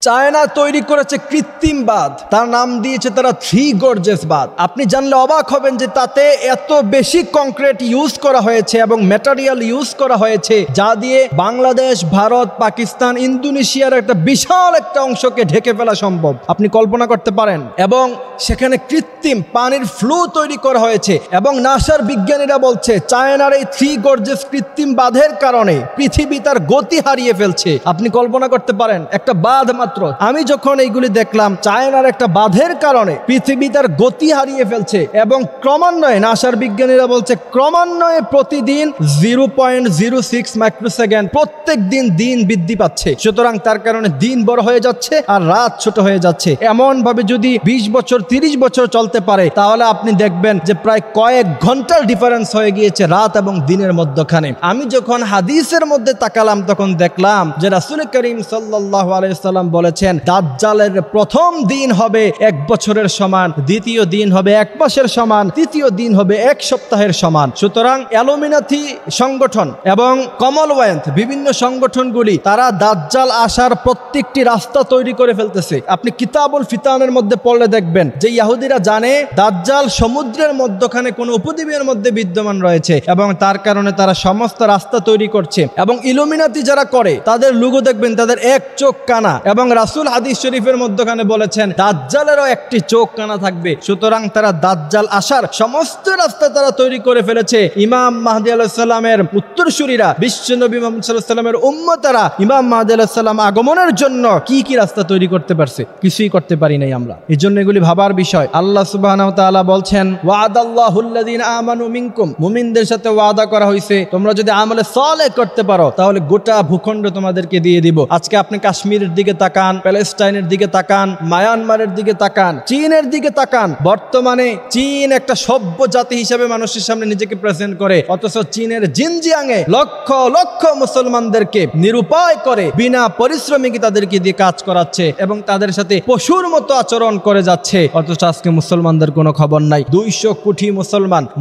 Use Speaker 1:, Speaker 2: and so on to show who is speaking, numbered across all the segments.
Speaker 1: China তৈরি করেছে কৃত্রিম বাঁধ, তার নাম দিয়েছে তারা থ্রি গর্জেস বাঁধ। আপনি জানলে অবাক হবেন যে তাতে এত বেশি কংক্রিট ইউজ করা হয়েছে এবং ম্যাটেরিয়াল ইউজ করা হয়েছে যা দিয়ে বাংলাদেশ, ভারত, পাকিস্তান, ইন্দোনেশিয়ার একটা বিশাল একটা অংশকে ঢেকে ফেলা সম্ভব। আপনি কল্পনা করতে পারেন। এবং সেখানে কৃত্রিম পানির ফ্লো তৈরি করা হয়েছে এবং নাসার বিজ্ঞানীরা বলছে চায়নার এই থ্রি গর্জেস কৃত্রিম বাঁধের কারণে পৃথিবী তার গতি হারিয়ে ফেলছে। আপনি কল্পনা করতে পারেন, একটা বাঁধ মাত্র। আমি যখন এইগুলি দেখলাম, চায়নার একটা বাঁধের কারণে পৃথিবী তার গতি হারিয়ে ফেলছে এবং ক্রমান্বয়ে নাসার বিজ্ঞানীরা বলছে ক্রমান্বয়ে প্রতিদিন 0.06 মাইক্রোসেকেন্ড প্রত্যেক দিন বৃদ্ধি পাচ্ছে। সুতরাং তার কারণে দিন বড় হয়ে যাচ্ছে আর রাত ছোট হয়ে যাচ্ছে। এমন ভাবে যদি 20 বছর 30 বছর চলতে পারে তাহলে আপনি দেখবেন যে প্রায় কয়েক ঘন্টার ডিফারেন্স হয়ে গিয়েছে রাত এবং দিনের মধ্যখানে। আমি যখন হাদিসের মধ্যে তাকালাম তখন দেখলাম যে রাসূল করিম সাল্লাল্লাহু আলাইহি সাল্লাম বলেছেন দাজ্জালের প্রথম দিন হবে 1 বছরের সমান, দ্বিতীয় দিন হবে 1 মাসের সমান, তৃতীয় দিন হবে 1 সপ্তাহের সমান। সুতরাং ইলুমিনাতি সংগঠন এবং কমনওয়েলথ বিভিন্ন সংগঠনগুলি তারা দাজ্জাল আসার প্রত্যেকটি রাস্তা তৈরি করে ফেলতেছে। আপনি কিতাবুল ফিতানের মধ্যে পড়লে দেখবেন যে ইহুদিরা জানে দাজ্জাল সমুদ্রের মধ্যখানে কোন উপদ্বীপের মধ্যে বিদ্যমান রয়েছে এবং তার কারণে তারা সমস্ত রাস্তা তৈরি করছে। এবং ইলুমিনাতি যারা করে তাদের লোগো দেখবেন তাদের এক চোখ কানা, এবং রাসূল হাদিস শরীফের মধ্যখানে বলেছেন দাজ্জালেরও একটি চোখ কানা থাকবে। সুতরাং তারা দাজ্জাল আসার সমস্ত রাস্তা তারা তৈরি করে ফেলেছে। ইমাম মাহদী আলাইহিস সালামের উত্তরসূরিরা, বিশ্বনবী মুহাম্মদ সাল্লাল্লাহু আলাইহি ওয়াসাল্লামের উম্মতরা ইমাম মাহদী আলাইহিস সালাম আগমনের জন্য কি রাস্তা তৈরি করতে পারছে? কিছুই করতে পারি নাই আমরা। এই জন্য এগুলি ভাবার বিষয়। আল্লাহ সুবহানাহু ওয়া তাআলা বলছেন ওয়াদাল্লাহুল্লাযীনা আমানু মিনকুম, মুমিনদের সাথে ওয়াদা করা হয়েছে তোমরা যদি আমলে সালেহ করতে পারো তাহলে গোটা ভূখণ্ড তোমাদেরকে দিয়ে দিব। আজকে আপনি কাশ্মীরের দিকে তাকান, প্যালেস্টাইনের দিকে তাকান, মায়ানমারের দিকে তাকান, চীনের দিকে তাকান। বর্তমানে চীন একটা সভ্য জাতি হিসেবে মানুষের সামনে নিজেকে প্রেজেন্ট করে, অথচ চীনের জিনজিয়াংয়ে লক্ষ লক্ষ মুসলমানদেরকে নিরুপায় করে বিনা পরিশ্রমিকে তাদেরকে দিয়ে কাজ করাচ্ছে এবং তাদের সাথে পশুর মতো আচরণ করে যাচ্ছে। অথচ আজকে মুসলমানদের কোনো খবর নাই। 200 কোটি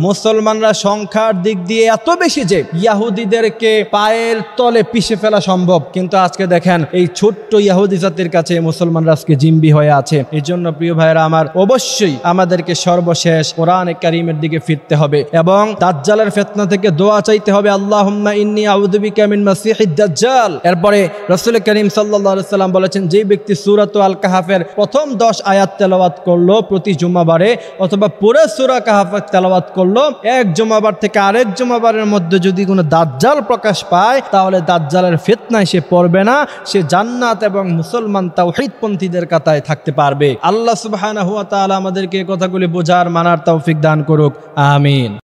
Speaker 1: মুসলমানরা সংখ্যার দিক দিয়ে এত বেশি যে ইহুদিদেরকে পায়ের তলে পিষে ফেলা সম্ভব। কিন্তু আজকে দেখেন এই ছোট্ট ইহুদি জাতির কাছে মুসলমানরা আজকে জিম্বি হয়ে আছে। এই জন্য প্রিয় ভাইরা আমার, অবশ্যই আমাদেরকে সর্বশেষ কোরআনে কারীমের দিকে ফিরতে হবে এবং দাজ্জালের ফিতনা থেকে দোয়া চাইতে হবে, আল্লাহুম্মা ইন্নী আউযু বিকা মিন মাসিহিদ দাজ্জাল। এরপরে রাসূল করিম সাল্লাল্লাহু আলাইহি সাল্লাম বলেছেন যে ব্যক্তি সূরা আল কাহাফের প্রথম 10 আয়াত তেলাওয়াত করলো প্রতি জুমাবারে, অথবা পুরো সূরা কাহাফ তেলাওয়াত করলো, এক জুমাবার থেকে আরেক জুমাবারের মধ্যে যদি কোনো দাজ্জাল প্রকাশ পায় তাহলে দাজ্জালের ফিতনায় সে পড়বে না, সে জান্নাত এবং মুসলমান তাওহীদপন্থীদের কাতায় থাকতে পারবে। আল্লাহ সুবহানাহু ওয়া তাআলা আমাদেরকে এই কথাগুলি বোঝার মানার তৌফিক দান করুক। আমিন।